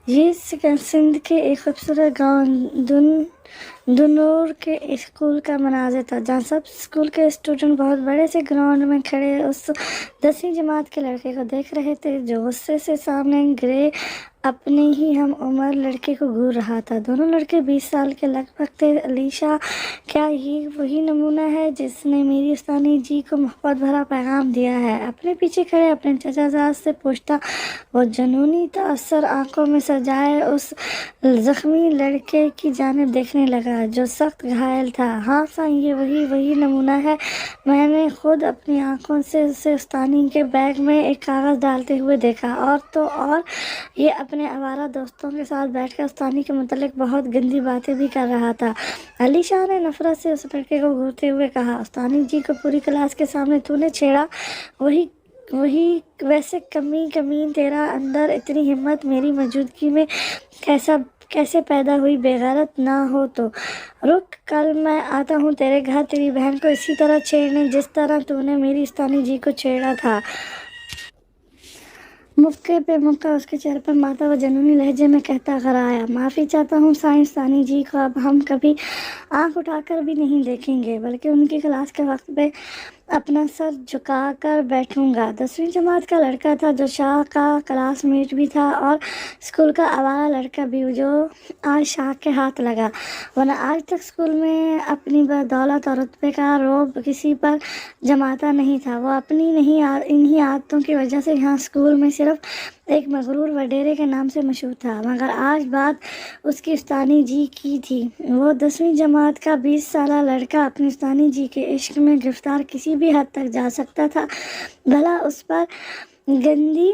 یہ سندھ کے ایک خوبصورت گاؤں دنور کے اسکول کا مناظر تھا، جہاں سب اسکول کے اسٹوڈنٹ بہت بڑے سے گراؤنڈ میں کھڑے اس 10ویں جماعت کے لڑکے کو دیکھ رہے تھے جو غصے سے سامنے گرے اپنے ہی ہم عمر لڑکے کو گھور رہا تھا۔ دونوں لڑکے 20 سال کے لگ بھگ تھے۔ علیشہ، کیا یہ وہی نمونہ ہے جس نے میری استانی جی کو محبت بھرا پیغام دیا ہے؟ اپنے پیچھے کھڑے اپنے چچا زاد سے پوچھتا وہ جنونی تاثر آنکھوں میں سجائے اس زخمی لڑکے کی جانب دیکھنے لگا جو سخت گھائل تھا۔ ہاں ساں، یہ وہی نمونہ ہے۔ میں نے خود اپنی آنکھوں سے اسے استانی کے بیگ میں ایک کاغذ ڈالتے ہوئے دیکھا، اور تو اور یہ اپنے آوارہ دوستوں کے ساتھ بیٹھ کر استانی کے متعلق بہت گندی باتیں بھی کر رہا تھا۔ علی شاہ نے نفرت سے اس لڑکے کو گھورتے ہوئے کہا، استانی جی کو پوری کلاس کے سامنے تو نے چھیڑا؟ ویسے کمین، تیرا اندر اتنی ہمت میری موجودگی میں کیسے پیدا ہوئی؟ بے غیرت نہ ہو تو رک، کل میں آتا ہوں تیرے گھر تیری بہن کو اسی طرح چھیڑنے جس طرح تو نے میری استانی جی کو چھیڑا تھا۔ مکے پہ مکہ اس کے چہرے پر ماتا وہ جنونی لہجے میں کہتا کر آیا، معافی چاہتا ہوں سائنس استانی جی کو اب ہم کبھی آنکھ اٹھا کر بھی نہیں دیکھیں گے، بلکہ ان کی کلاس کے وقت پہ اپنا سر جھکا کر بیٹھوں گا۔ 10ویں جماعت کا لڑکا تھا جو شاہ کا کلاس میٹ بھی تھا اور اسکول کا آوارہ لڑکا بھی جو آج شاہ کے ہاتھ لگا، ورنہ آج تک اسکول میں اپنی بدولت اور رتبے کا رعب کسی پر جماتا نہیں تھا۔ وہ اپنی انہی عادتوں کی وجہ سے یہاں اسکول میں صرف ایک مغرور وڈیرے کے نام سے مشہور تھا، مگر آج بات اس کی استانی جی کی تھی۔ وہ 10ویں جماعت کا 20 سالہ لڑکا اپنی استانی جی کے عشق میں گرفتار کسی بھی حد تک جا سکتا تھا، بھلا اس پر گندی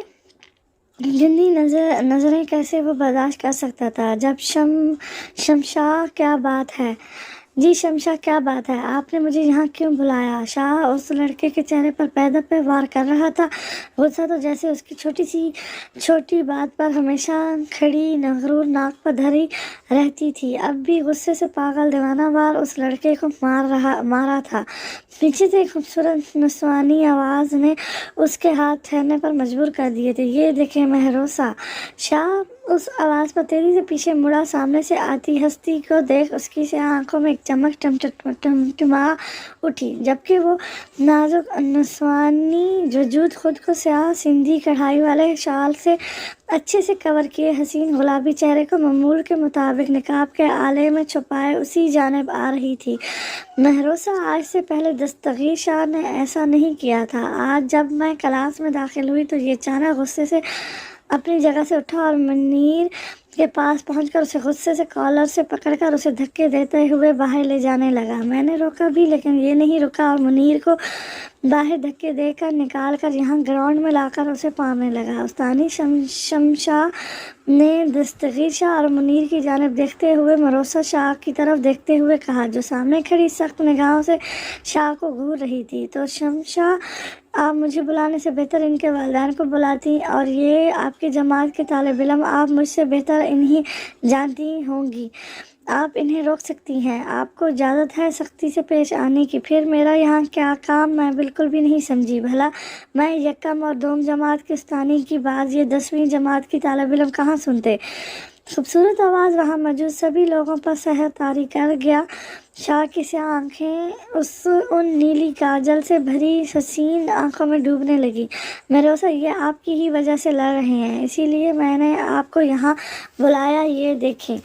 نظریں کیسے وہ برداشت کر سکتا تھا؟ جب شمشاہ کیا بات ہے؟ جی شمشاہ کیا بات ہے؟ آپ نے مجھے یہاں کیوں بلایا؟ شاہ اس لڑکے کے چہرے پر پہ وار کر رہا تھا، غصہ تو جیسے اس کی چھوٹی بات پر ہمیشہ کھڑی مغرور ناک پر دھری رہتی تھی، اب بھی غصے سے پاگل دیوانہ وار اس لڑکے کو مارا تھا۔ پیچھے سے ایک خوبصورت نسوانی آواز نے اس کے ہاتھ ٹھہرنے پر مجبور کر دیے تھے، یہ دیکھیں مہروسہ۔ شاہ اس آواز پر تیزی سے پیچھے مڑا، سامنے سے آتی ہستی کو دیکھ اس کی سیاہ آنکھوں میں ایک چمک ٹمٹما اٹھی، جبکہ وہ نازک نسوانی وجود خود کو سیاہ سندھی کڑھائی والے شال سے اچھے سے کور کیے حسین گلابی چہرے کو معمول کے مطابق نقاب کے آلے میں چھپائے اسی جانب آ رہی تھی۔ مہروسہ، آج سے پہلے دستگیر شاہ نے ایسا نہیں کیا تھا۔ آج جب میں کلاس میں داخل ہوئی تو یہ اچانک غصے سے اپنی جگہ سے اٹھا اور منیر کے پاس پہنچ کر اسے غصے سے کالر سے پکڑ کر اسے دھکے دیتے ہوئے باہر لے جانے لگا۔ میں نے روکا بھی لیکن یہ نہیں رکا اور منیر کو باہر دھکے دے کر نکال کر یہاں گراؤنڈ میں لا کر اسے مارنے لگا۔ استانی شمشاہ نے دستگیر شاہ اور منیر کی جانب دیکھتے ہوئے مہروسہ شاہ کی طرف دیکھتے ہوئے کہا، جو سامنے کھڑی سخت نگاہوں سے شاہ کو گھور رہی تھی، تو شمشاہ، آپ مجھے بلانے سے بہتر ان کے والدین کو بلاتی، اور یہ آپ کی جماعت کے طالب علم، آپ مجھ سے بہتر انہیں جانتی ہوں گی۔ آپ انہیں روک سکتی ہیں، آپ کو اجازت ہے سختی سے پیش آنے کی۔ پھر میرا یہاں کیا کام؟ میں بالکل بھی نہیں سمجھی، بھلا میں یکم اور دوم جماعت کی استانی کی بات یہ 10ویں جماعت کی طالب علم کہاں سنتے؟ خوبصورت آواز وہاں موجود سبھی لوگوں پر سحر طاری کر گیا۔ شاہ کی سیاہ آنکھیں ان نیلی کاجل سے بھری حسین آنکھوں میں ڈوبنے لگی۔ مہروسہ، یہ آپ کی ہی وجہ سے لڑ رہے ہیں، اسی لیے میں نے آپ کو یہاں بلایا۔ یہ دیکھیں۔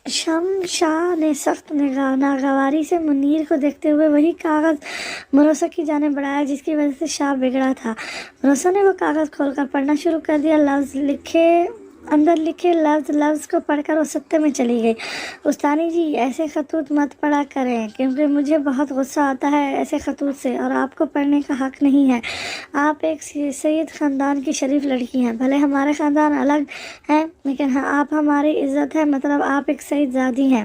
شمشاہ نے سخت ناگواری سے منیر کو دیکھتے ہوئے وہی کاغذ مہروسہ کی جانب بڑھایا جس کی وجہ سے شاہ بگڑا تھا۔ مہروسہ نے وہ کاغذ کھول کر پڑھنا شروع کر دیا۔ اندر لکھے لفظ کو پڑھ کر وہ سطح میں چلی گئی۔ استانی جی، ایسے خطوط مت پڑھا کریں کیونکہ مجھے بہت غصہ آتا ہے ایسے خطوط سے، اور آپ کو پڑھنے کا حق نہیں ہے۔ آپ ایک سید خاندان کی شریف لڑکی ہیں، بھلے ہمارے خاندان الگ ہیں لیکن آپ ہماری عزت ہے، مطلب آپ ایک سید زادی ہیں۔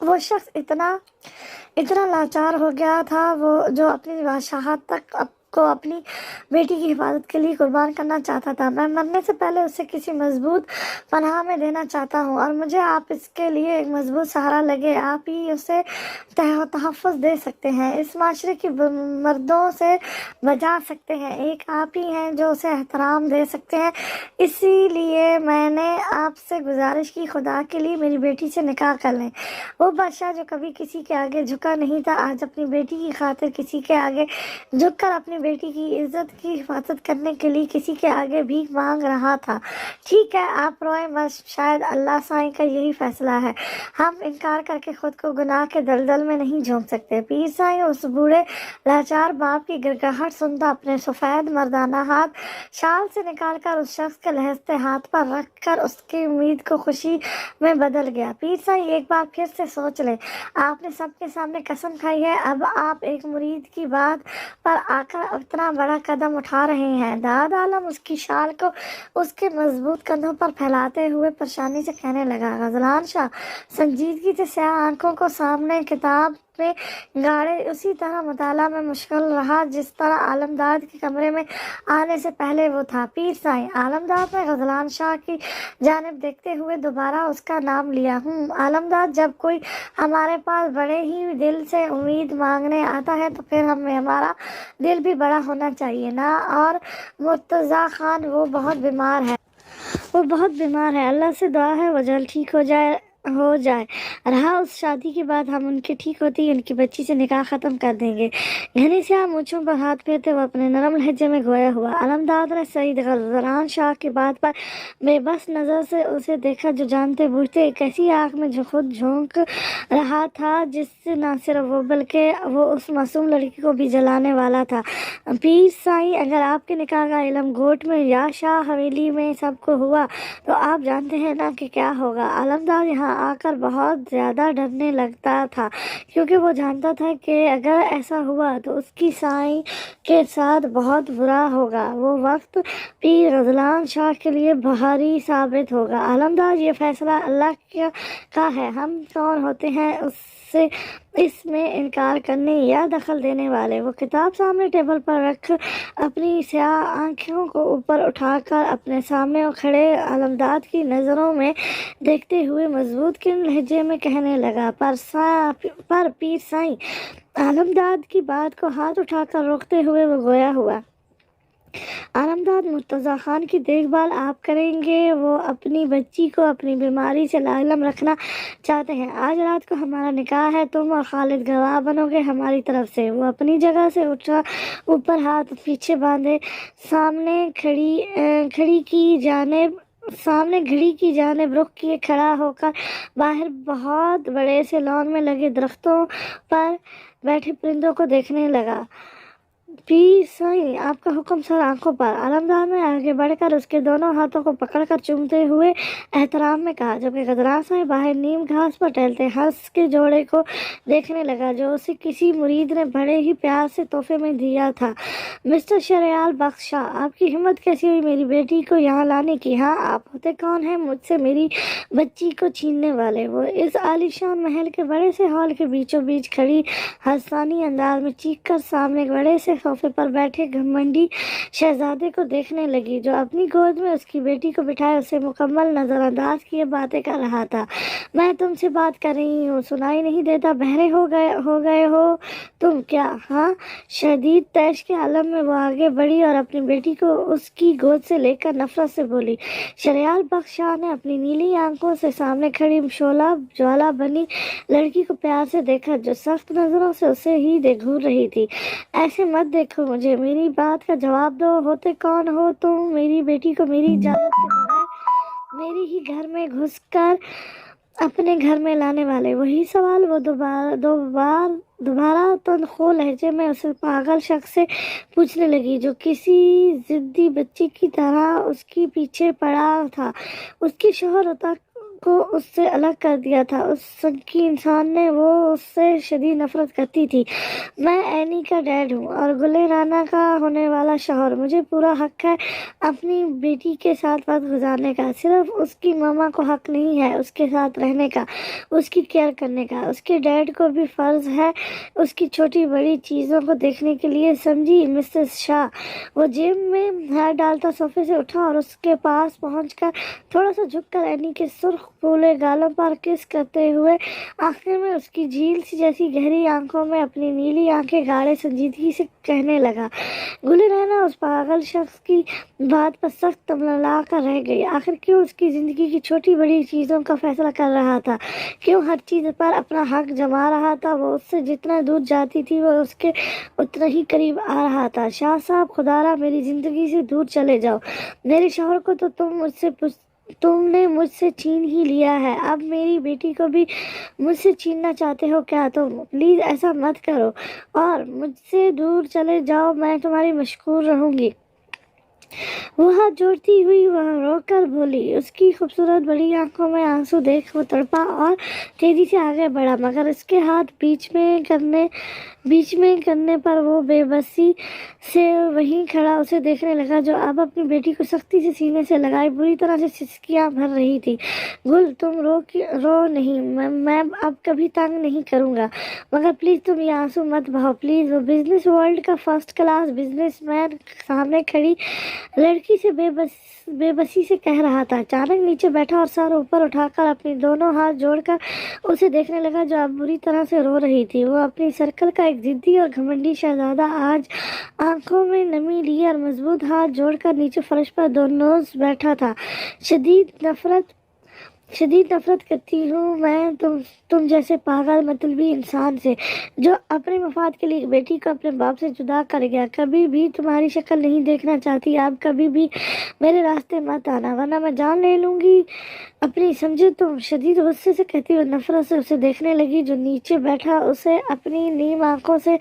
وہ شخص اتنا لاچار ہو گیا تھا وہ جو اپنی بادشاہت تک کو اپنی بیٹی کی حفاظت کے لیے قربان کرنا چاہتا تھا۔ میں مرنے سے پہلے اسے کسی مضبوط پناہ میں دینا چاہتا ہوں اور مجھے آپ اس کے لیے ایک مضبوط سہارا لگے۔ آپ ہی اسے تحفظ دے سکتے ہیں، اس معاشرے کی مردوں سے بچا سکتے ہیں، ایک آپ ہی ہیں جو اسے احترام دے سکتے ہیں۔ اسی لیے میں نے آپ سے گزارش کی، خدا کے لیے میری بیٹی سے نکاح کر لیں۔ وہ بادشاہ جو کبھی کسی کے آگے جھکا نہیں تھا، آج اپنی بیٹی کی خاطر کسی کے آگے جھک کر اپنی بیٹی کی عزت کی حفاظت کرنے کے لیے کسی کے آگے بھیک مانگ رہا تھا۔ ٹھیک ہے، آپ روئیں مت، شاید اللہ سائیں کا یہی فیصلہ ہے۔ ہم انکار کر کے خود کو گناہ کے دلدل میں نہیں جھونک سکتے۔ پیر سائیں اس بوڑھے لاچار باپ کی گڑگڑاہٹ سنتا اپنے سفید مردانہ ہاتھ شال سے نکال کر اس شخص کے لہستے ہاتھ پر رکھ کر اس کی امید کو خوشی میں بدل گیا۔ پیر سائیں ایک بار پھر سے سوچ لیں، آپ نے سب کے سامنے قسم کھائی ہے، اب آپ ایک مرید کی بات پر آ کر اتنا بڑا قدم اٹھا رہے ہیں۔ داد عالم اس کی شال کو اس کے مضبوط کندھوں پر پھیلاتے ہوئے پریشانی سے کہنے لگا، غزلان شاہ سنجیدگی سے سیاہ آنکھوں کو سامنے کتاب میں گاڑے اسی طرح مطالعہ میں مشغول رہا جس طرح عالمداد کے کمرے میں آنے سے پہلے وہ تھا۔ پیر سائیں عالمداد نے غزلان شاہ کی جانب دیکھتے ہوئے دوبارہ اس کا نام لیا۔ عالمداد، جب کوئی ہمارے پاس بڑے ہی دل سے امید مانگنے آتا ہے تو پھر ہمارا دل بھی بڑا ہونا چاہیے نا۔ اور مرتضیٰ خان، وہ بہت بیمار ہے، اللہ سے دعا ہے وہ جلد ٹھیک ہو جائے۔ رہا اس شادی کی بات، ہم ان کے ٹھیک ہوتے ہی ان کی بچی سے نکاح ختم کر دیں گے۔ گھنی سیاہ مونچھوں پر ہاتھ پھیرتے وہ اپنے نرم لہجے میں گویا ہوا۔ علمداد نے سعید غزلان شاہ کی بات پر بے بس نظر سے اسے دیکھا جو جانتے بوجھتے ایک ایسی آنکھ میں جو خود جھونک رہا تھا جس سے نہ صرف وہ بلکہ وہ اس معصوم لڑکی کو بھی جلانے والا تھا۔ پیر سائیں، اگر آپ کے نکاح کا علم گوٹ میں یا شاہ حویلی میں سب کو ہوا تو آپ جانتے ہیں نا کہ کیا ہوگا۔ علمداد یہاں آ کر بہت زیادہ ڈرنے لگتا تھا کیونکہ وہ جانتا تھا کہ اگر ایسا ہوا تو اس کی سائیں کے ساتھ بہت برا ہوگا۔ وہ وقت پیر غزلان شاہ کے لیے بھاری ثابت ہوگا۔ علمداد، یہ فیصلہ اللہ کا ہے، ہم کون ہوتے ہیں اس میں انکار کرنے یا دخل دینے والے۔ وہ کتاب سامنے ٹیبل پر رکھ اپنی سیاہ آنکھوں کو اوپر اٹھا کر اپنے سامنے کھڑے علمداد کی نظروں میں دیکھتے ہوئے مضبوط کن لہجے میں کہنے لگا، پر پیر سائیں، علمداد کی بات کو ہاتھ اٹھا کر روکتے ہوئے وہ گویا ہوا۔ علمداد، مرتضیٰ خان کی دیکھ بھال آپ کریں گے، وہ اپنی بچی کو اپنی بیماری سے لاعلم رکھنا چاہتے ہیں۔ آج رات کو ہمارا نکاح ہے، تم اور خالد گواہ بنو گے ہماری طرف سے۔ وہ اپنی جگہ سے اٹھا، اوپر ہاتھ پیچھے باندھے سامنے گھڑی کی جانب رخ کیے کھڑا ہو کر باہر بہت بڑے سے لان میں لگے درختوں پر بیٹھے پرندوں کو دیکھنے لگا۔ پیر سائیں، آپ کا حکم سر، آنکھوں پر۔ علمداد نے آگے بڑھ کر اس کے دونوں ہاتھوں کو پکڑ کر چومتے ہوئے احترام میں کہا، جبکہ غزلان سائیں باہر نیم گھاس پر ٹہلتے ہنس کے جوڑے کو دیکھنے لگا جو اسے کسی مرید نے بڑے ہی پیار سے تحفے میں دیا تھا۔ مسٹر شریال بخش شاہ، آپ کی ہمت کیسی ہوئی میری بیٹی کو یہاں لانے کی؟ ہاں، آپ ہوتے کون ہیں مجھ سے میری بچی کو چھیننے والے؟ وہ اس عالیشان محل کے بڑے سے ہال کے بیچوں بیچ کھڑی حسانی انداز میں چیخ کر سامنے ایک بڑے سے صوفے پر بیٹھے گھمنڈی شہزادے کو دیکھنے لگی جو اپنی گود میں اس کی بیٹی کو بٹھائے اسے مکمل نظر انداز کیے باتیں کر رہا تھا۔ میں تم سے بات کر رہی ہوں، سنائی نہیں دیتا؟ بہرے ہو گئے ہو تم کیا؟ ہاں۔ شدید طیش کے عالم میں وہ آگے بڑھی اور اپنی بیٹی کو اس کی گود سے لے کر نفرت سے بولی۔ شریال بخش شاہ نے اپنی نیلی آنکھوں سے سامنے کھڑی شعلہ جوالا بنی لڑکی کو پیار سے دیکھا جو سخت نظروں سے اسے ہی گھور رہی تھی۔ ایسے مت دیکھو مجھے، میری بات کا جواب دو، ہوتے کون ہو تم؟ میری بیٹی کو میری اجازت کے بغیر میری ہی گھر میں گھس کر اپنے گھر میں لانے والے؟ وہی سوال وہ دوبارہ تندخو لہجے میں اسے پاگل شخص سے پوچھنے لگی جو کسی ضدی بچے کی طرح اس کی پیچھے پڑا تھا۔ اس کی شوہر کو اس سے الگ کر دیا تھا۔ اس سنکی انسان نے، وہ اس سے شدید نفرت کرتی تھی۔ میں اینی کا ڈیڈ ہوں اور گلے رانا کا ہونے والا شوہر۔ مجھے پورا حق ہے اپنی بیٹی کے ساتھ وقت گزارنے کا۔ صرف اس کی ماما کو حق نہیں ہے اس کے ساتھ رہنے کا، اس کی کیئر کرنے کا۔ اس کے ڈیڈ کو بھی فرض ہے اس کی چھوٹی بڑی چیزوں کو دیکھنے کے لیے، سمجھی مسز شاہ؟ وہ جیب میں ہاتھ ڈالتا صوفے سے اٹھا اور اس کے پاس پہنچ کر تھوڑا سا جھک کر اینی کے سرخ پھولے گالوں پر کس کرتے ہوئے آخر میں اس کی جھیل سی جیسی گہری آنکھوں میں اپنی نیلی آنکھیں گاڑے سنجیدگی سے کہنے لگا۔ گلی رحنا اس پاگل شخص کی بات پر سخت تملا کر رہ گئی۔ آخر کیوں اس کی زندگی کی چھوٹی بڑی چیزوں کا فیصلہ کر رہا تھا؟ کیوں ہر چیز پر اپنا حق جما رہا تھا؟ وہ اس سے جتنا دور جاتی تھی وہ اس کے اتنا ہی قریب آ رہا تھا۔ شاہ صاحب، خدا را میری زندگی سے دور چلے جاؤ۔ میرے شوہر کو تو تم نے مجھ سے چھین ہی لیا ہے، اب میری بیٹی کو بھی مجھ سے چھیننا چاہتے ہو کیا تم؟ پلیز ایسا مت کرو اور مجھ سے دور چلے جاؤ، میں تمہاری مشکور رہوں گی۔ وہ ہاتھ جوڑتی ہوئی وہاں رو کر بولی۔ اس کی خوبصورت بڑی آنکھوں میں آنسو دیکھ وہ تڑپا اور تیزی سے آگے بڑھا، مگر اس کے ہاتھ بیچ میں کرنے پر وہ بے بسی سے وہیں کھڑا اسے دیکھنے لگا، جو اب اپنی بیٹی کو سختی سے سینے سے لگائے بری طرح سے سسکیاں بھر رہی تھی۔ گل، تم رو نہیں، میں اب کبھی تنگ نہیں کروں گا، مگر پلیز تم یہ آنسو مت بہاؤ، پلیز۔ وہ بزنس ورلڈ کا فرسٹ کلاس بزنس مین سامنے کھڑی لڑکی سے بے بسی سے کہہ رہا تھا، اچانک نیچے بیٹھا اور سر اوپر اٹھا کر اپنی دونوں ہاتھ جوڑ کر اسے دیکھنے لگا، جو اب بری طرح سے رو رہی تھی۔ وہ اپنی سرکل کا ایک ضدی اور گھمنڈی شہزادہ آج آنکھوں میں نمی لیے اور مضبوط ہاتھ جوڑ کر نیچے فرش پر دونوز بیٹھا تھا۔ شدید نفرت کرتی ہوں میں تم جیسے پاگل مطلبی انسان سے، جو اپنے مفاد کے لیے بیٹی کو اپنے باپ سے جدا کر گیا۔ کبھی بھی تمہاری شکل نہیں دیکھنا چاہتی، اب کبھی بھی میرے راستے مت آنا، ورنہ میں جان لے لوں گی اپنی، سمجھے تم؟ شدید غصے سے کہتی ہوئے نفرت سے اسے دیکھنے لگی، جو نیچے بیٹھا اسے اپنی نیم آنکھوں سے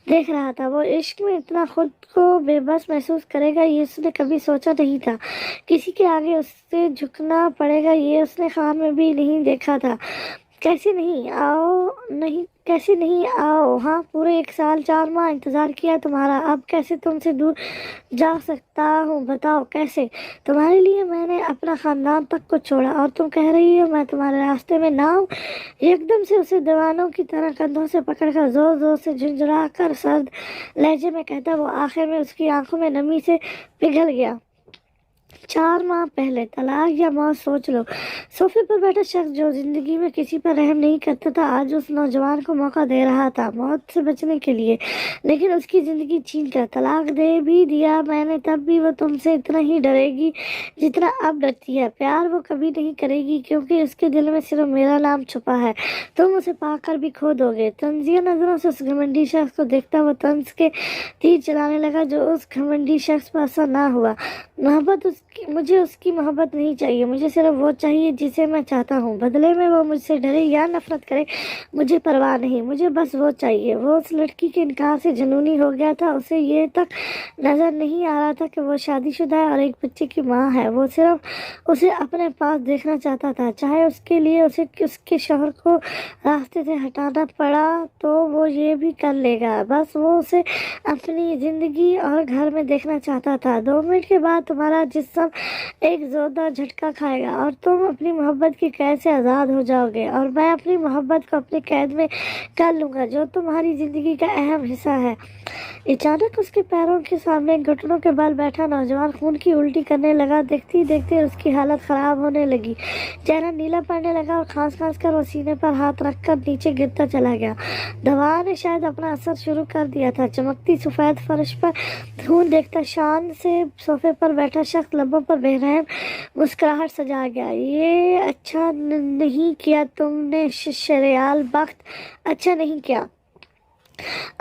دیکھ رہا تھا۔ وہ عشق میں اتنا خود کو بے بس محسوس کرے گا یہ اس نے کبھی سوچا نہیں تھا، کسی کے آگے اسے جھکنا پڑے گا یہ اس نے خواب میں بھی نہیں دیکھا تھا۔ کیسے نہیں آؤ، ہاں پورے 1 سال 4 ماہ انتظار کیا تمہارا، اب کیسے تم سے دور جا سکتا ہوں؟ بتاؤ کیسے؟ تمہارے لیے میں نے اپنا خاندان تک کو چھوڑا اور تم کہہ رہی ہو میں تمہارے راستے میں نہ آؤں؟ یکدم سے اسے دیوانوں کی طرح کندھوں سے پکڑ کر زور زور سے جھنجھلا کر سرد لہجے میں کہتا وہ آخر میں اس کی آنکھوں میں نمی سے پگھل گیا۔ 4 ماہ پہلے، طلاق یا موت سوچ لو۔ صوفے پر بیٹھا شخص جو زندگی میں کسی پر رحم نہیں کرتا تھا، آج اس نوجوان کو موقع دے رہا تھا موت سے بچنے کے لیے، لیکن اس کی زندگی چھین کر۔ طلاق دے بھی دیا میں نے، تب بھی وہ تم سے اتنا ہی ڈرے گی جتنا اب ڈرتی ہے۔ پیار وہ کبھی نہیں کرے گی، کیونکہ اس کے دل میں صرف میرا نام چھپا ہے، تم اسے پا کر بھی کھو دو گے۔ طنزیہ نظروں سے اس گھمنڈی شخص کو دیکھتا وہ طنز کے تیر چلانے لگا، جو اس گھمنڈی شخص پر اثر نہ ہوا۔ مجھے اس کی محبت نہیں چاہیے، مجھے صرف وہ چاہیے جسے میں چاہتا ہوں، بدلے میں وہ مجھ سے ڈرے یا نفرت کرے مجھے پرواہ نہیں، مجھے بس وہ چاہیے۔ وہ اس لڑکی کے انکار سے جنونی ہو گیا تھا، اسے یہ تک نظر نہیں آ رہا تھا کہ وہ شادی شدہ ہے اور ایک بچے کی ماں ہے۔ وہ صرف اسے اپنے پاس دیکھنا چاہتا تھا، چاہے اس کے لیے اسے اس کے شوہر کو راستے سے ہٹانا پڑا تو وہ یہ بھی کر لے گا، بس وہ اسے اپنی زندگی اور گھر میں دیکھنا چاہتا تھا۔ 2 منٹ کے بعد تمہارا جسم ایک زوردار جھٹکا کھائے گا اور تم اپنی محبت کی قید سے آزاد ہو جاؤ گے، اور میں اپنی محبت کو اپنی قید میں کر لوں گا جو تمہاری زندگی کا اہم حصہ ہے۔ اچانک اس کے پیروں کے سامنے گھٹنوں کے بل بیٹھا نوجوان خون کی الٹی کرنے لگا، دیکھتے دیکھتے اس کی حالت خراب ہونے لگی، چہرہ نیلا پڑنے لگا اور کھانس کھانس کر وہ سینے پر ہاتھ رکھ کر نیچے گرتا چلا گیا۔ دوا نے شاید اپنا اثر شروع کر دیا تھا۔ چمکتی سفید فرش پر خون دیکھتا شان سے صوفے پر بیٹھا شخص لبوں پر بے رحم مسکراہٹ سجا گیا۔ یہ اچھا نہیں کیا تم نے شریال بخت، اچھا نہیں کیا۔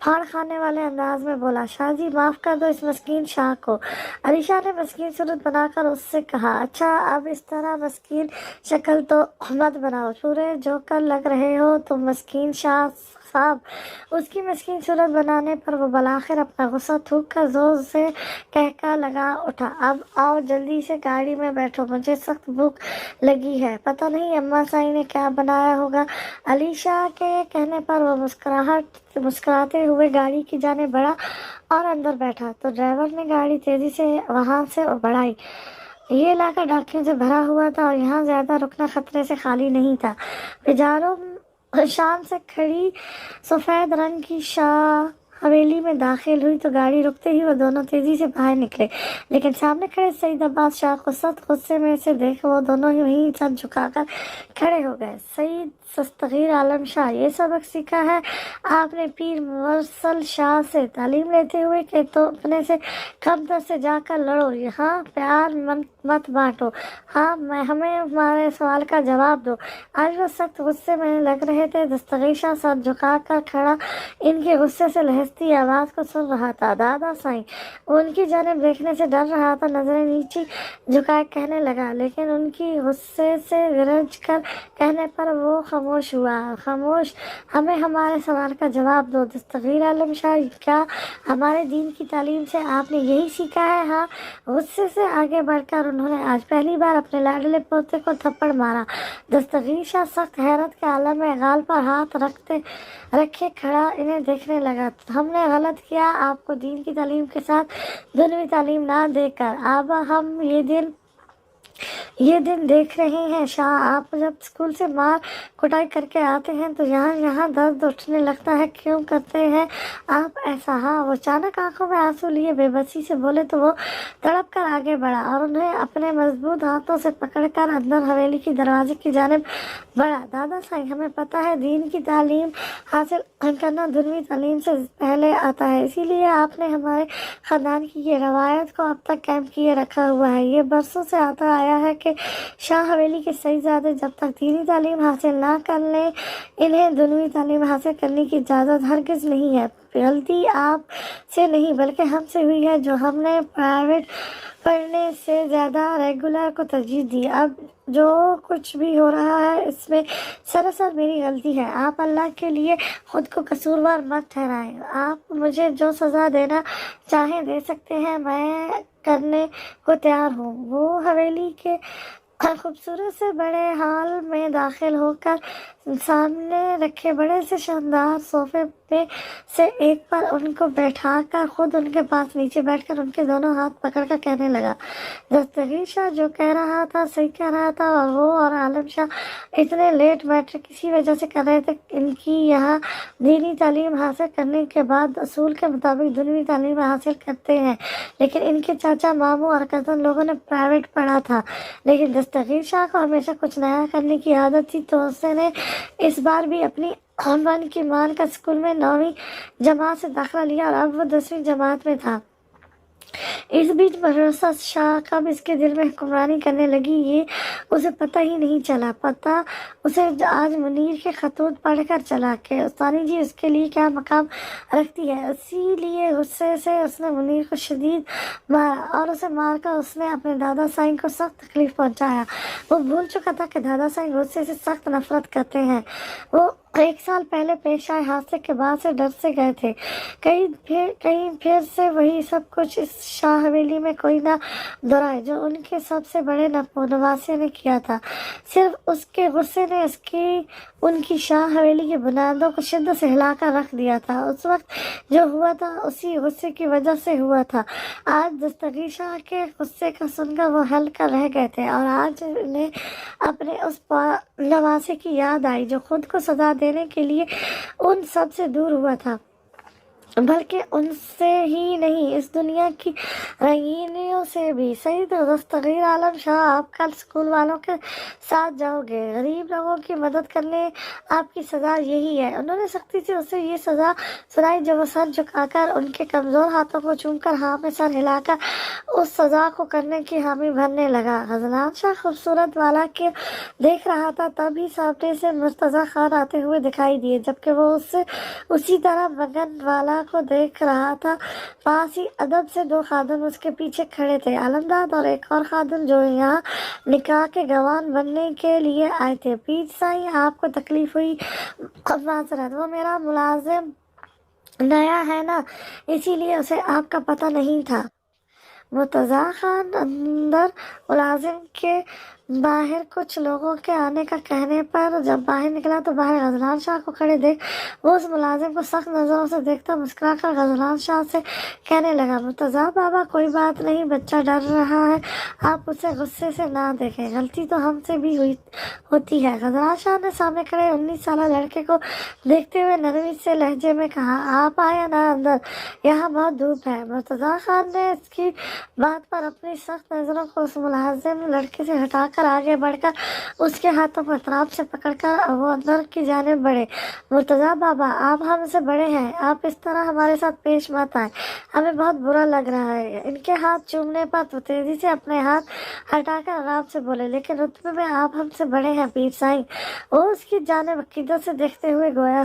پھاڑ کھانے والے انداز میں بولا، شاہ جی معاف کر دو اس مسکین شاہ کو۔ علی شاہ نے مسکین صورت بنا کر اس سے کہا، اچھا اب اس طرح مسکین شکل تو مت بناؤ، پورے جوکر لگ رہے ہو تم مسکین شاہ صاحب۔ اس کی مسکین صورت بنانے پر وہ بالآخر اپنا غصہ تھوک کر زور سے کہکا لگا اٹھا، اب آؤ جلدی سے گاڑی میں بیٹھو، مجھے سخت بھوک لگی ہے، پتہ نہیں اماں سائی نے کیا بنایا ہوگا۔ علی شاہ کے کہنے پر وہ مسکراتے ہوئے گاڑی کی جانب بڑھا اور اندر بیٹھا تو ڈرائیور نے گاڑی تیزی سے وہاں سے بڑھائی۔ یہ علاقہ ڈاکیوں سے بھرا ہوا تھا اور یہاں زیادہ رکنا خطرے سے خالی نہیں تھا۔ بجاروں شام سے کھڑی سفید رنگ کی شاہ حویلی میں داخل ہوئی تو گاڑی رکتے ہی وہ دونوں تیزی سے باہر نکلے، لیکن سامنے کھڑے سعید عباس شاہ کو سخت غصے میں سے دیکھ وہ دونوں ہی وہیں سر جھکا کر کھڑے ہو گئے۔ سعید صغیر عالم شاہ، یہ سبق سیکھا ہے آپ نے پیر مرسل شاہ سے تعلیم لیتے ہوئے کہ تو اپنے سے کم دست سے جا کر لڑو، یہاں پیار مت بانٹو، ہاں ہمیں ہمارے سوال کا جواب دو۔ آج وہ سخت غصے میں لگ رہے تھے۔ دستگیر شاہ سر جھکا کر کھڑا ان کے غصے سے لہستی آواز کو سن رہا تھا۔ دادا سائیں وہ ان کی جانب دیکھنے سے ڈر رہا تھا، نظریں نیچی جھکائے کہنے لگا، لیکن ان کی غصے سے گرج کر کہنے پر وہ خاموش ہوا۔ خاموش، ہمیں ہمارے سوال کا جواب دو دستگیر عالم شاہ، کیا ہمارے دین کی تعلیم سے آپ نے یہی سیکھا ہے؟ ہاں۔ غصے سے آگے بڑھ کر انہوں نے آج پہلی بار اپنے لاڈلے پوتے کو تھپڑ مارا۔ دستگیر شاہ سخت حیرت کے عالم میں گال پر ہاتھ رکھے کھڑا انہیں دیکھنے لگا۔ ہم نے غلط کیا آپ کو دین کی تعلیم کے ساتھ دنیوی تعلیم نہ دے کر، اب ہم یہ دن دیکھ رہے ہیں۔ شاہ آپ جب اسکول سے مار کٹائی کر کے آتے ہیں تو یہاں درد اٹھنے لگتا ہے، کیوں کرتے ہیں آپ ایسا؟ ہاں۔ وہ اچانک آنکھوں میں آنسو لیے بے بسی سے بولے تو وہ تڑپ کر آگے بڑھا اور انہیں اپنے مضبوط ہاتھوں سے پکڑ کر اندر حویلی کی دروازے کی جانب بڑھا۔ دادا سائیں، ہمیں پتہ ہے دین کی تعلیم حاصل کرنا دنیوی تعلیم سے پہلے آتا ہے، اسی لیے آپ نے ہمارے خاندان کی یہ روایت کو اب تک قائم کیے رکھا ہوا ہے۔ یہ برسوں سے آتا آیا ہے کہ شاہ حویلی کے صاحبزادے جب تک دینی تعلیم حاصل نہ کر لیں انہیں دنیوی تعلیم حاصل کرنے کی اجازت ہرگز نہیں ہے۔ غلطی آپ سے نہیں بلکہ ہم سے ہوئی ہے، جو ہم نے پرائیویٹ پڑھنے سے زیادہ ریگولر کو ترجیح دی۔ اب جو کچھ بھی ہو رہا ہے اس میں سراسر میری غلطی ہے، آپ اللہ کے لیے خود کو قصوروار مت ٹھہرائیں۔ آپ مجھے جو سزا دینا چاہیں دے سکتے ہیں، میں کرنے کو تیار ہوں۔ وہ حویلی کے خوبصورت سے بڑے ہال میں داخل ہو کر سامنے رکھے بڑے سے شاندار صوفے میں سے ایک پر ان کو بٹھا کر خود ان کے پاس نیچے بیٹھ کر ان کے دونوں ہاتھ پکڑ کر کہنے لگا، دستگیر شاہ جو کہہ رہا تھا صحیح کہہ رہا تھا، اور وہ اور عالم شاہ اتنے لیٹ میٹرک کسی وجہ سے کر رہے تھے۔ ان کی یہاں دینی تعلیم حاصل کرنے کے بعد اصول کے مطابق دنیوی تعلیم حاصل کرتے ہیں، لیکن ان کے چاچا، ماموں اور کزن لوگوں نے پرائیویٹ پڑھا تھا۔ لیکن دستگیر شاہ کو ہمیشہ کچھ نیا کرنے کی عادت تھی، تو اس نے اس بار بھی اپنی من کی مان کر اسکول میں 9ویں جماعت سے داخلہ لیا اور اب وہ 10ویں جماعت میں تھا۔ اس بیچ مرسل شاہ کب اس کے دل میں حکمرانی کرنے لگی یہ اسے پتہ ہی نہیں چلا۔ پتہ اسے آج منیر کے خطوط پڑھ کر چلا کہ استانی جی اس کے لیے کیا مقام رکھتی ہے۔ اسی لیے غصے سے اس نے منیر کو شدید مارا اور اسے مار کر اس نے اپنے دادا سائیں کو سخت تکلیف پہنچایا۔ وہ بھول چکا تھا کہ دادا سائیں غصے سے سخت نفرت کرتے ہیں۔ وہ 1 سال پہلے پیش آئے حادثے کے بعد سے ڈر سے گئے تھے، کہیں پھر سے وہی سب کچھ اس شاہ حویلی میں کوئی نہ دہرائے جو ان کے سب سے بڑے نواسے نے کیا تھا۔ صرف اس کے غصے نے ان کی شاہ حویلی کی بنیادوں کو شدت سے ہلا کر رکھ دیا تھا۔ اس وقت جو ہوا تھا اسی غصے کی وجہ سے ہوا تھا۔ آج دستگیر شاہ کے غصے کا سن کر وہ ہل کر رہ گئے تھے اور آج انہیں اپنے اس نواسے کی یاد آئی جو خود کو سزا دینے کے لیے ان سب سے دور ہوا تھا۔ بلکہ ان سے ہی نہیں، اس دنیا کی رنگینیوں سے بھی۔ سعید دستگیر عالم شاہ، آپ کل اسکول والوں کے ساتھ جاؤ گے، غریب لوگوں کی مدد کرنے آپ کی سزا یہی ہے۔ انہوں نے سختی سے اسے یہ سزا سنائی، جب وہ سر جھکا کر ان کے کمزور ہاتھوں کو چوم کر ہاں میں سر ہلا کر اس سزا کو کرنے کی حامی بھرنے لگا۔ غزنان شاہ خوبصورت والا کے دیکھ رہا تھا، تبھی سامنے سے مرتضیٰ خان آتے ہوئے دکھائی دیے، جبکہ وہ اسی طرح مگن والا کو دیکھ رہا تھا۔ پاس ہی ادب سے دو خادم اس کے پیچھے کھڑے تھے، علمداد اور ایک اور خادم جو یہاں نکاح کے گواہ بننے کے لیے آئے تھے۔ پیر سائیں، آپ کو تکلیف ہوئی؟ معذرت، وہ میرا ملازم نیا ہے نا، اسی لیے اسے آپ کا پتہ نہیں تھا۔ مرتضیٰ خان اندر ملازم کے باہر کچھ لوگوں کے آنے کا کہنے پر جب باہر نکلا تو باہر غزنان شاہ کو کھڑے دیکھ وہ اس ملازم کو سخت نظروں سے دیکھتا مسکرا کر غزنان شاہ سے کہنے لگا، مرتضیٰ بابا کوئی بات نہیں، بچہ ڈر رہا ہے، آپ اسے غصے سے نہ دیکھیں، غلطی تو ہم سے بھی ہوتی ہے۔ غزنان شاہ نے سامنے کھڑے 19 سالہ لڑکے کو دیکھتے ہوئے نرمی سے لہجے میں کہا، آپ آئے نا اندر، یہاں بہت دھوپ ہے۔ مرتضیٰ خان نے اس کی بات پر اپنی سخت نظروں کو اس ملازم لڑکے سے ہٹا کر آگے بڑھ کر اس کے ہاتھوں کو احترام سے پکڑ کر وہ اندر کی جانب بڑھے۔ مرتضیٰ بابا، آپ ہم سے بڑے ہیں، آپ اس طرح ہمارے ساتھ پیش مت آئیں، ہمیں بہت برا لگ رہا ہے۔ ان کے ہاتھ چومنے پر تو تیزی سے اپنے ہاتھ ہٹا کر آرام سے بولے، لیکن رتبے میں آپ ہم سے بڑے ہیں پیر سائیں۔ وہ اس کی جانب عقیدت سے دیکھتے ہوئے گویا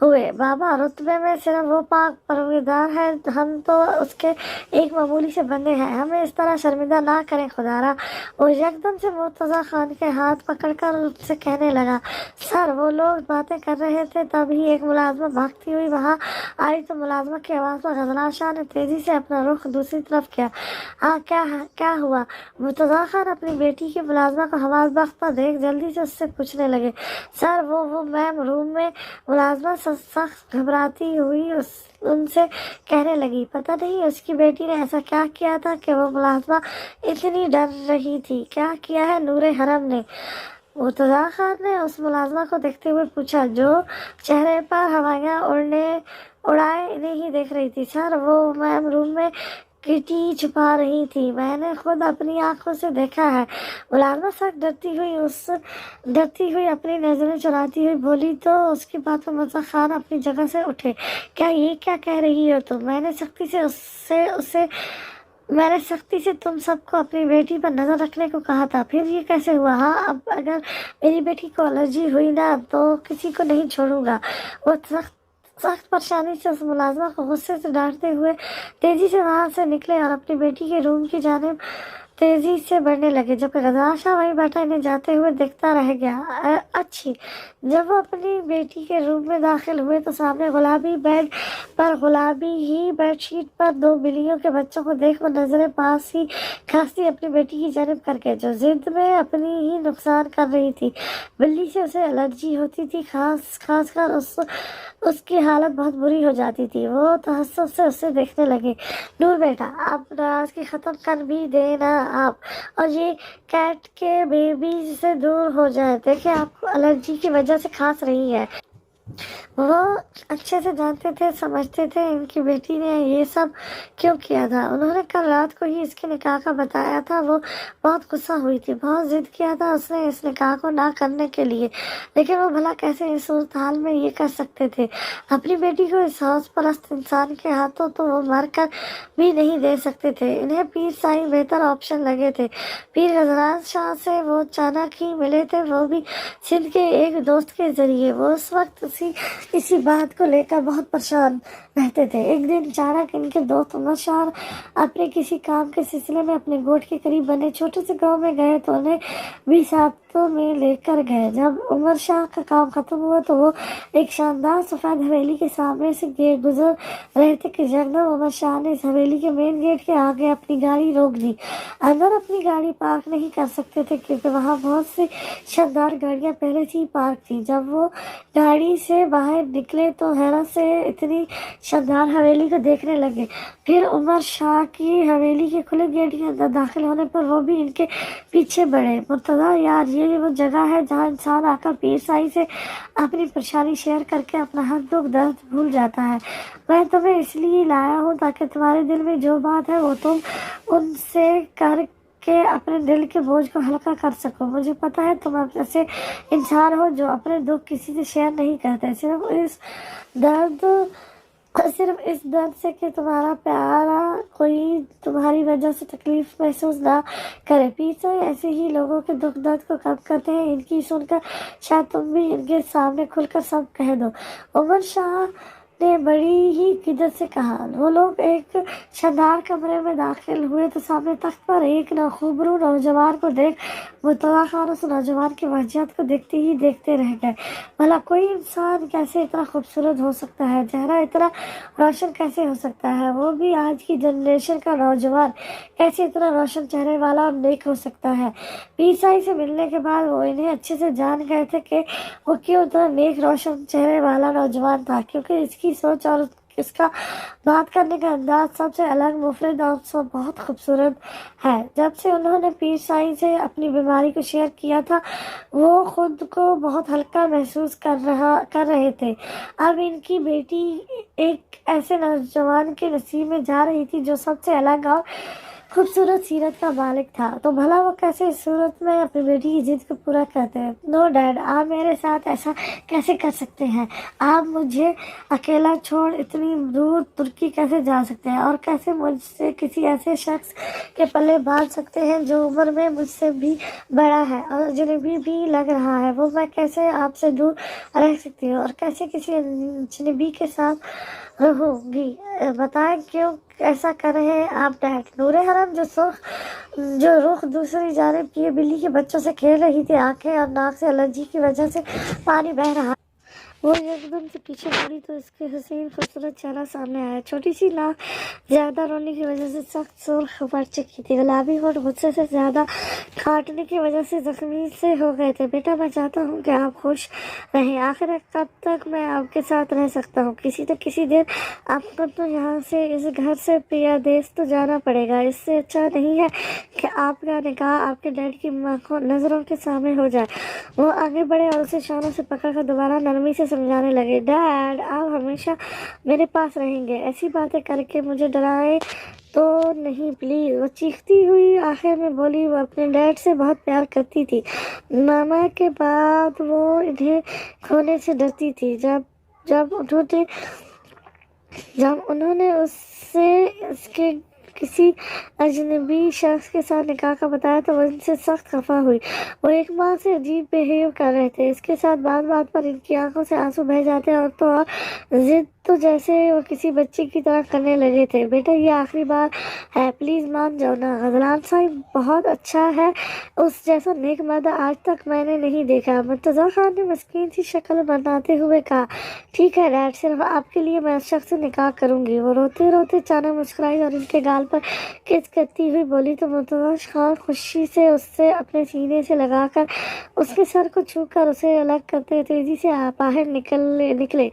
ہوئے، بابا رتبے میں صرف وہ پاک پروردگار ہے، ہم تو اس کے ایک معمولی سے بندے ہیں، ہمیں اس طرح شرمندہ نہ کریں خدا را۔ وہ یکدم سے مرتضیٰ خان کے ہاتھ پکڑ کر ان سے کہنے لگا، سر وہ لوگ باتیں کر رہے تھے، تبھی ایک ملازمہ بھاگتی ہوئی وہاں آئی تو ملازمہ کی آواز پر غزنان شاہ نے تیزی سے اپنا رخ دوسری طرف کیا۔ ہاں کیا ہوا؟ مرتضیٰ خان اپنی بیٹی کی ملازمہ کو حواس بخت پر دیکھ جلدی سے اس سے پوچھنے لگے، سر وہ میم روم میں۔ ملازمہ سخت گھبراتی ہوئی ان سے کہنے لگی، پتہ نہیں اس کی بیٹی نے ایسا کیا کیا تھا کہ وہ ملازمہ اتنی ڈر رہی تھی۔ کیا کیا ہے نور حرم نے؟ مرتضیٰ خان نے اس ملازمہ کو دیکھتے ہوئے پوچھا جو چہرے پر ہوائیاں اڑائے نہیں دیکھ رہی تھی۔ سر وہ میم روم میں کٹی چھپا رہی تھی، میں نے خود اپنی آنکھوں سے دیکھا ہے۔ ملازمہ سخت ڈرتی ہوئی اپنی نظریں چراتی ہوئی بولی تو اس کی بات پر مرتضیٰ خان اپنی جگہ سے اٹھے، یہ کیا کہہ رہی ہو تم؟ میں نے سختی سے تم سب کو اپنی بیٹی پر نظر رکھنے کو کہا تھا، پھر یہ کیسے ہوا؟ ہاں اب اگر میری بیٹی کو الرجی ہوئی نا تو کسی کو نہیں چھوڑوں گا۔ وہ سخت پریشانی سے اس ملازمہ کو غصے سے ڈانٹتے ہوئے تیزی سے وہاں سے نکلے اور اپنی بیٹی کے روم کی جانب تیزی سے بڑھنے لگے، جبکہ غزنان شاہ وہیں بیٹھا انہیں جاتے ہوئے دیکھتا رہ گیا۔ اچھی جب وہ اپنی بیٹی کے روم میں داخل ہوئے تو سامنے گلابی بیڈ پر گلابی ہی بیڈ شیٹ پر 2 بلیوں کے بچوں کو دیکھ وہ نظریں پاس ہی کھانستی اپنی بیٹی کی جانب کر کے، جو ضد میں اپنی ہی نقصان کر رہی تھی۔ بلی سے اسے الرجی ہوتی تھی، خاص کر اس کی حالت بہت بری ہو جاتی تھی۔ وہ تعصب سے اسے دیکھنے لگے، نور بیٹا آپ ناراضگی ختم کر بھی دینا آپ، اور یہ کیٹ کے بیبی سے دور ہو جائے، دیکھیں آپ کو الرجی کی وجہ سے کھانس رہی ہے۔ وہ اچھے سے جانتے تھے، سمجھتے تھے ان کی بیٹی نے یہ سب کیوں کیا تھا۔ انہوں نے کل رات کو ہی اس کے نکاح کا بتایا تھا، وہ بہت غصہ ہوئی تھی، بہت ضد کیا تھا اس نے اس نکاح کو نہ کرنے کے لیے، لیکن وہ بھلا کیسے اس صورتحال میں یہ کر سکتے تھے اپنی بیٹی کو اس حوث پرست انسان کے ہاتھوں، تو وہ مر کر بھی نہیں دے سکتے تھے۔ انہیں پیر سائیں بہتر آپشن لگے تھے۔ پیر غزنان شاہ سے وہ اچانک ہی ملے تھے، وہ بھی سندھ کے ایک دوست کے ذریعے۔ وہ اس وقت اسی بات کو لے کر بہت پریشان رہتے تھے۔ ایک دن اچانک ان کے دوست عمر شاہ اپنے کسی کام کے سلسلے میں اپنے گوٹھ کے قریب بنے چھوٹے سے گاؤں میں گئے تو انہیں بھی ساتھوں میں لے کر گئے۔ جب عمر شاہ کا کام ختم ہوا تو وہ ایک شاندار سفید حویلی کے سامنے سے گزر رہے تھے کہ یکدم عمر شاہ نے اس حویلی کے مین گیٹ کے آگے اپنی گاڑی روک دی۔ اندر اپنی گاڑی پارک نہیں کر سکتے تھے کیونکہ وہاں بہت سی شاندار گاڑیاں پہلے سے ہی پارک تھیں۔ جب وہ گاڑی سے باہر نکلے تو حیرت سے اتنی شاندار حویلی کو دیکھنے لگے۔ پھر عمر شاہ کی حویلی کے کھلے گیٹ کے اندر داخل ہونے پر وہ بھی ان کے پیچھے بڑھے۔ مرتضیٰ یار یہ وہ جگہ ہے جہاں انسان آ کر پیر سائی سے اپنی پریشانی شیئر کر کے اپنا ہر دکھ درد بھول جاتا ہے۔ میں تمہیں اس لیے لایا ہوں تاکہ تمہارے دل میں جو بات ہے وہ تم ان سے کر کے اپنے دل کے بوجھ کو ہلکا کر سکو۔ مجھے پتہ ہے تم ایسے انسان ہو جو اپنے دکھ کسی سے شیئر نہیں کرتے، صرف اس درد سے کہ تمہارا پیارا کوئی تمہاری وجہ سے تکلیف محسوس نہ کرے۔ پیچھے ایسے ہی لوگوں کے دکھ درد کو کم کرتے ہیں، ان کی سن کر شاید تم بھی ان کے سامنے کھل کر سب کہہ دو۔ عمر شاہ نے بڑی ہی قدرت سے کہا۔ وہ لوگ ایک شاندار کمرے میں داخل ہوئے تو سامنے تخت پر ایک خوبرو نوجوان کو دیکھ مطلع خان اس نوجوان کی وحشت کو دیکھتے ہی دیکھتے رہ گئے۔ بھلا کوئی انسان کیسے اتنا خوبصورت ہو سکتا ہے، چہرہ اتنا روشن کیسے ہو سکتا ہے، وہ بھی آج کی جنریشن کا نوجوان کیسے اتنا روشن چہرے والا اور نیک ہو سکتا ہے۔ پیر سائی سے ملنے کے بعد وہ انہیں اچھے سے جان گئے تھے کہ وہ کیوں اتنا نیک روشن چہرے والا نوجوان تھا، کیونکہ اس کی سوچ اور اس کا بات کرنے کا انداز سب سے الگ، منفرد اور بہت خوبصورت ہے۔ جب سے انہوں نے پیر سائی سے اپنی بیماری کو شیئر کیا تھا وہ خود کو بہت ہلکا محسوس کر رہے تھے۔ اب ان کی بیٹی ایک ایسے نوجوان کے نصیب میں جا رہی تھی جو سب سے الگ اور خوبصورت سیرت کا مالک تھا، تو بھلا وہ کیسے اس صورت میں اپنی بیٹی کی ضد کو پورا کرتے ہیں۔ نو ڈیڈ، آپ میرے ساتھ ایسا کیسے کر سکتے ہیں؟ آپ مجھے اکیلا چھوڑ اتنی دور ترکی کیسے جا سکتے ہیں، اور کیسے مجھ سے کسی ایسے شخص کے پلے باندھ سکتے ہیں جو عمر میں مجھ سے بھی بڑا ہے اور اجنبی بھی لگ رہا ہے؟ وہ میں کیسے آپ سے دور رہ سکتی ہوں اور کیسے کسی اجنبی کے ساتھ رہوں گی؟ بتائیں کیوں ایسا کر رہے ہیں آپ ڈیڈ؟ نور حرم جو رخ دوسری جانب کیے بلی کے بچوں سے کھیل رہی تھی، آنکھیں اور ناک سے الرجی کی وجہ سے پانی بہہ رہا، وہ ایک دم سے پیچھے مڑی تو اس کے حسین خوبصورت چہرہ سامنے آیا۔ چھوٹی سی ناک زیادہ رونے کی وجہ سے سخت سرخ پڑ چکی تھی، گلابی ہونٹ غصے سے زیادہ کاٹنے کی وجہ سے زخمی سے ہو گئے تھے۔ بیٹا، میں چاہتا ہوں کہ آپ خوش رہیں، آخر کب تک میں آپ کے ساتھ رہ سکتا ہوں؟ کسی دن آپ کو تو یہاں سے اس گھر سے پریا دیس تو جانا پڑے گا۔ اس سے اچھا نہیں ہے کہ آپ کا نکاح آپ کے ڈیڈ کی نظروں کے سامنے ہو جائے۔ وہ آگے بڑھے اور اسے شانوں سے پکڑ کر دوبارہ نرمی سے سمجھانے لگے۔ ڈیڈ، آپ ہمیشہ میرے پاس رہیں گے، ایسی باتیں کر کے مجھے ڈرائے تو نہیں پلیز۔ وہ چیختی ہوئی آخر میں بولی۔ وہ اپنے ڈیڈ سے بہت پیار کرتی تھی، ماما کے بعد وہ انہیں کھونے سے ڈرتی تھی۔ جب انہوں نے اس کے کسی اجنبی شخص کے ساتھ نکاح کا بتایا تو وہ ان سے سخت خفا ہوئی۔ وہ ایک ماں سے عجیب بہیو کر رہے تھے، اس کے ساتھ بات پر ان کی آنکھوں سے آنسو بہہ جاتے اور تو اور ضد تو جیسے وہ کسی بچے کی طرح کرنے لگے تھے۔ بیٹا، یہ آخری بار ہے، پلیز مان جاؤ نا۔ غزلان صاحب بہت اچھا ہے، اس جیسا نیک مرد آج تک میں نے نہیں دیکھا۔ مرتضیٰ خان نے مسکین سی شکل بناتے ہوئے کہا۔ ٹھیک ہے ڈیڈ، صرف آپ کے لیے میں اس شخص سے نکاح کروں گی۔ وہ روتے روتے اچانک مسکرائی اور ان کے گال پر کس کرتی ہوئی بولی تو مرتضیٰ خان خوشی سے اس سے اپنے سینے سے لگا کر اس کے سر کو چھو کر اسے الگ کرتے تیزی سے باہر نکلے،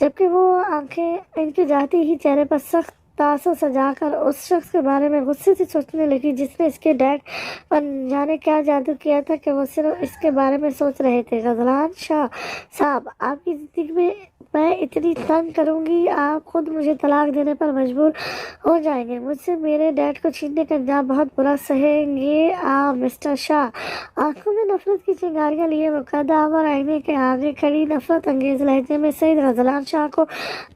جبکہ وہ آنکھیں ان کے جاتے ہی چہرے پر سخت تاثر سجا کر اس شخص کے بارے میں غصے سے سوچنے لگی جس نے اس کے ڈیڈ پر جانے کیا جادو کیا تھا کہ وہ صرف اس کے بارے میں سوچ رہے تھے۔ غزلان شاہ صاحب، آپ کی زندگی میں اتنی تنگ کروں گی، آپ خود مجھے طلاق دینے پر مجبور ہو جائیں گے، مجھ سے میرے ڈیڈ کو چھیننے کا انجام بہت برا سہیں گے مسٹر شاہ۔ آنکھوں میں نفرت کی چنگاریاں لیے وہ قدآور آئینے کے آگے کھڑی نفرت انگیز لہجے میں سید غزلان شاہ کو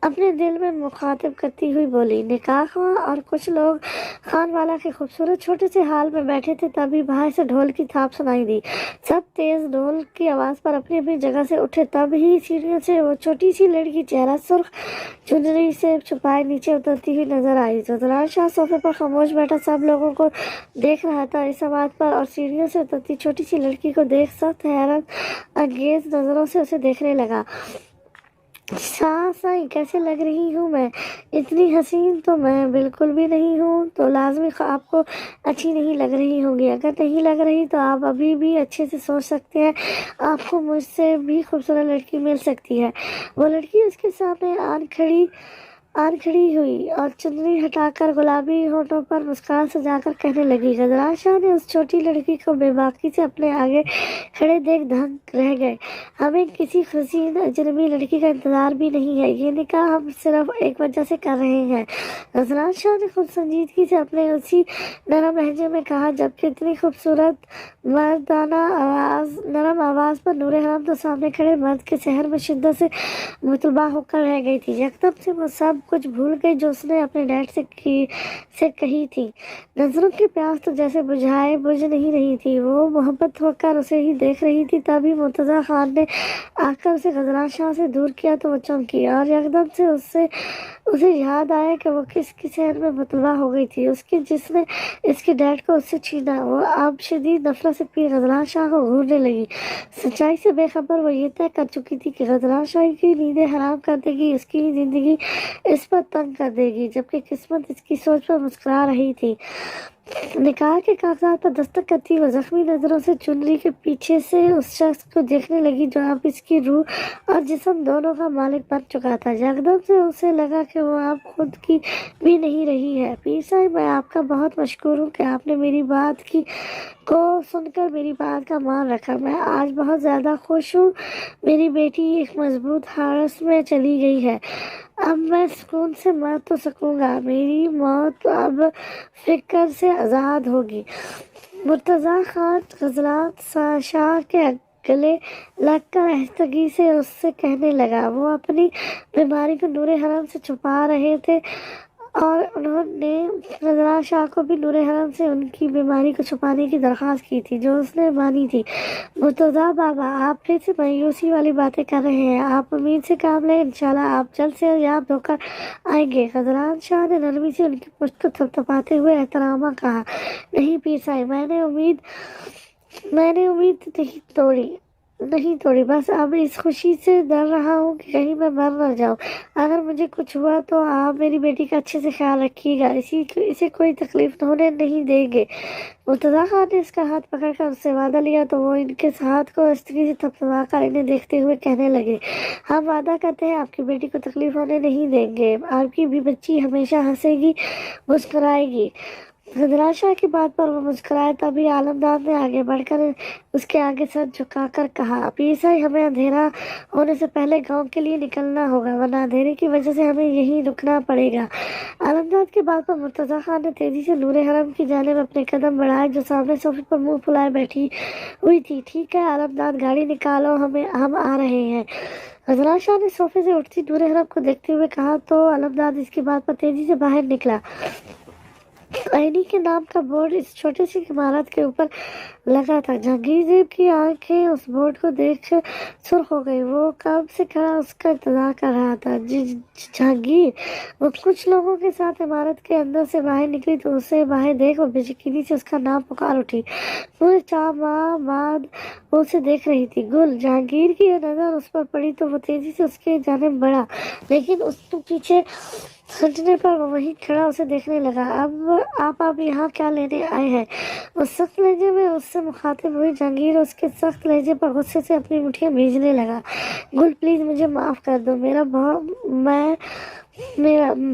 اپنے دل میں مخاطب کرتی ہوئی بولی۔ نکاح خواہ اور کچھ لوگ خان والا کے خوبصورت چھوٹے سے ہال میں بیٹھے تھے، تبھی باہر سے ڈھول کی تھاپ سنائی دی۔ سب تیز ڈھول کی آواز پر اپنی اپنی جگہ سے اٹھے، تب ہی سیڑھیوں سے وہ چھوٹی سی لڑکی چہرہ سرخ چنری سے چھپائے نیچے اترتی ہوئی نظر آئی۔ غزلان شاہ صوفے پر خاموش بیٹھا سب لوگوں کو دیکھ رہا تھا، اس سماعت پر اور سیڑھیوں سے اترتی چھوٹی سی لڑکی کو دیکھ سخت حیرت انگیز نظروں سے اسے دیکھنے لگا۔ شاہ صاحب، کیسے لگ رہی ہوں میں؟ اتنی حسین تو میں بالکل بھی نہیں ہوں، تو لازمی آپ کو اچھی نہیں لگ رہی ہوں گی۔ اگر نہیں لگ رہی تو آپ ابھی بھی اچھے سے سوچ سکتے ہیں، آپ کو مجھ سے بھی خوبصورت لڑکی مل سکتی ہے۔ وہ لڑکی اس کے سامنے آن کھڑی آن کھڑی ہوئی اور چنری ہٹا کر گلابی ہونٹوں پر مسکان سجا کر کہنے لگی۔ غزلان شاہ نے اس چھوٹی لڑکی کو بے باکی سے اپنے آگے کھڑے دیکھ دھنک رہ گئے۔ ہمیں کسی حسین اجنبی لڑکی کا انتظار بھی نہیں ہے، یہ نکاح ہم صرف ایک وجہ سے کر رہے ہیں۔ غزلان شاہ نے خود سنجیدگی سے اپنے اسی نرم لہجے میں کہا، جبکہ اتنی خوبصورت مردانہ نرم آواز پر نور حرم تو سامنے کھڑے مرد کے سحر میں شدت سے مطلبہ ہو کر رہ گئی تھی۔ یکدم سے وہ سب کچھ بھول گئی جو اس نے اپنے ڈیڈ سے کہی تھی۔ نظروں کی پیاس تو جیسے بجھ نہیں رہی تھی، وہ محبت ہو کر اسے ہی دیکھ رہی تھی۔ تبھی مرتضیٰ خان نے آ کر اسے غزلان شاہ سے دور کیا تو وہ چونکی اور یکدم سے اسے یاد آیا کہ وہ کس کی سحر میں مطلبہ ہو گئی تھی، اس کی جس نے اس کے ڈیڈ کو اس سے چھینا۔ وہ اب شدید نفرت سے پیر غزلان شاہ کو گھورنے لگی۔ سچائی سے بے خبر وہ یہ طے کر چکی تھی کہ غزلان شاہ کی نیندیں حرام کر دے گی، اس کی زندگی اس پر تنگ کر دے گی، جبکہ قسمت اس کی سوچ پر مسکرا رہی تھی۔ نکاح کے کاغذات پر دستخط کرتی وہ زخمی نظروں سے چنری کے پیچھے سے اس شخص کو دیکھنے لگی جو اب اس کی روح اور جسم دونوں کا مالک بن چکا تھا۔ یکدم سے اسے لگا کہ وہ اب خود کی بھی نہیں رہی ہے۔ پیر صاحب، میں آپ کا بہت مشکور ہوں کہ آپ نے میری بات کو سن کر میری بات کا مان رکھا۔ میں آج بہت زیادہ خوش ہوں۔ میری بیٹی ایک مضبوط حارس میں چلی گئی ہے۔ اب میں سکون سے مر تو سکوں گا، میری موت اب فکر سے آزاد ہوگی۔ مرتضیٰ خان غزلان شاہ کے گلے لگ کر آہستگی سے اس سے کہنے لگا۔ وہ اپنی بیماری کو نور حرم سے چھپا رہے تھے اور انہوں نے غزلان شاہ کو بھی نور حرم سے ان کی بیماری کو چھپانے کی درخواست کی تھی، جو اس نے مانی تھی۔ مرتضیٰ بابا، آپ پھر سے مایوسی والی باتیں کر رہے ہیں، آپ امید سے کام لیں، انشاءاللہ آپ جلد سے یاب ہو کر آئیں گے۔ غزلان شاہ نے نرمی سے ان کی پشت کو تھپتھپاتے ہوئے احتراماں کہا۔ نہیں پیر صاحب، میں نے امید نہیں توڑی، بس اب اس خوشی سے ڈر رہا ہوں کہ کہیں میں مر نہ جاؤں۔ اگر مجھے کچھ ہوا تو آپ میری بیٹی کا اچھے سے خیال رکھیے گا، اسے کوئی تکلیف ہونے نہیں دیں گے۔ مرتضیٰ خان نے اس کا ہاتھ پکڑ کر اس سے وعدہ لیا تو وہ ان کے ہاتھ کو آہستگی سے تھپتھپا کر انہیں دیکھتے ہوئے کہنے لگے۔ ہم وعدہ کرتے ہیں آپ کی بیٹی کو تکلیف ہونے نہیں دیں گے، آپ کی بھی بچی ہمیشہ ہنسے گی، مسکرائے گی۔ غزلان شاہ کی بات پر وہ مسکرائے۔ تبھی عالمداد نے آگے بڑھ کر اس کے آگے سر جھکا کر کہا، پیر صاحب، ہمیں اندھیرا ہونے سے پہلے گاؤں کے لیے نکلنا ہوگا، ورنہ اندھیرے کی وجہ سے ہمیں یہیں رکنا پڑے گا۔ عالمداد کی بات پر مرتضیٰ خان نے تیزی سے نور حرم کی جانب اپنے قدم بڑھائے جو سامنے صوفے پر منہ پھلائے بیٹھی ہوئی تھی۔ ٹھیک ہے عالمداد، گاڑی نکالو، ہم آ رہے ہیں۔ غزلان شاہ نے صوفے سے اٹھتی نور حرم کو دیکھتے ہوئے کہا تو عالمداد اس کی بات پر تیزی سے باہر نکلا۔ آئینی کے نام کا بورڈ اس چھوٹی سی عمارت کے اوپر لگا تھا۔ جہانگیر زیب کی آنکھیں اس بورڈ کو دیکھ سرخ ہو گئی۔ وہ کب سے کھڑا اس کا انتظار کر رہا تھا۔ جہانگیر! وہ کچھ لوگوں کے ساتھ عمارت کے اندر سے باہر نکلی تو اسے باہر دیکھ وہ بے یقینی سے اس کا نام پکار اٹھی۔ پورے 4 ماہ بعد وہ اسے دیکھ رہی تھی۔ گل! جہانگیر کی نظر اس پر پڑی تو وہ تیزی سے اس کی جانب بڑھا، لیکن اس کے پیچھے ہٹنے پر وہ وہیں کھڑا اسے دیکھنے لگا۔ آپ یہاں کیا لینے آئے ہیں؟ اس سخت لہجے میں اس سے مخاطب ہوئی جہانگیر اس کے سخت لہجے پر غصے سے اپنی مٹھیاں بھیجنے لگا۔ گل پلیز مجھے معاف کر دو، میں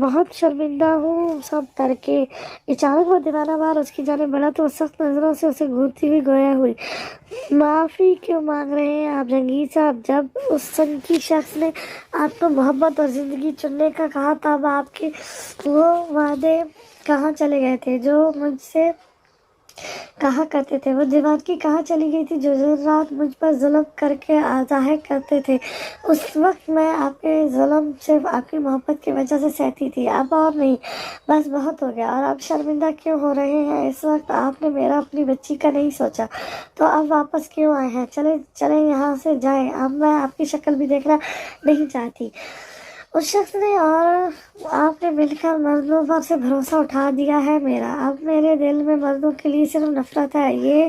بہت شرمندہ ہوں سب کر کے۔ اچانک وہ دیوانہ وار اس کی جانب بڑھا تو وہ سخت نظروں سے اسے گھورتی ہوئی گویا ہوئی۔ معافی کیوں مانگ رہے ہیں آپ جہانگیر صاحب؟ جب اس سنکی شخص نے آپ کو محبت اور زندگی چننے کا کہا تب آپ کے وہ وعدے کہاں چلے گئے تھے جو مجھ سے کہا کرتے تھے؟ وہ دیوانگی کہاں چلی گئی تھی جو دن رات مجھ پر ظلم کر کے ظاہر کرتے تھے؟ اس وقت میں آپ کے ظلم صرف آپ کی محبت کی وجہ سے سہتی تھی، اب اور نہیں، بس بہت ہو گیا۔ اور اب شرمندہ کیوں ہو رہے ہیں؟ اس وقت آپ نے میرا اپنی بچی کا نہیں سوچا تو اب واپس کیوں آئے ہیں؟ چلیں یہاں سے جائیں، اب میں آپ کی شکل بھی دیکھنا نہیں چاہتی۔ اس شخص نے اور آپ نے مل کر مردوں پر سے بھروسہ اٹھا دیا ہے میرا۔ اب میرے دل میں مردوں کے لیے صرف نفرت ہے۔ یہ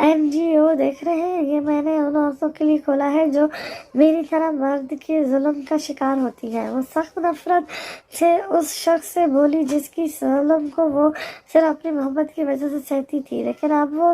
NGO دیکھ رہے ہیں، یہ میں نے ان عورتوں کے لیے کھولا ہے جو میری طرح مرد کے ظلم کا شکار ہوتی ہیں۔ وہ سخت نفرت سے اس شخص سے بولی جس کی ظلم کو وہ صرف اپنی محبت کی وجہ سے سہتی تھی، لیکن اب وہ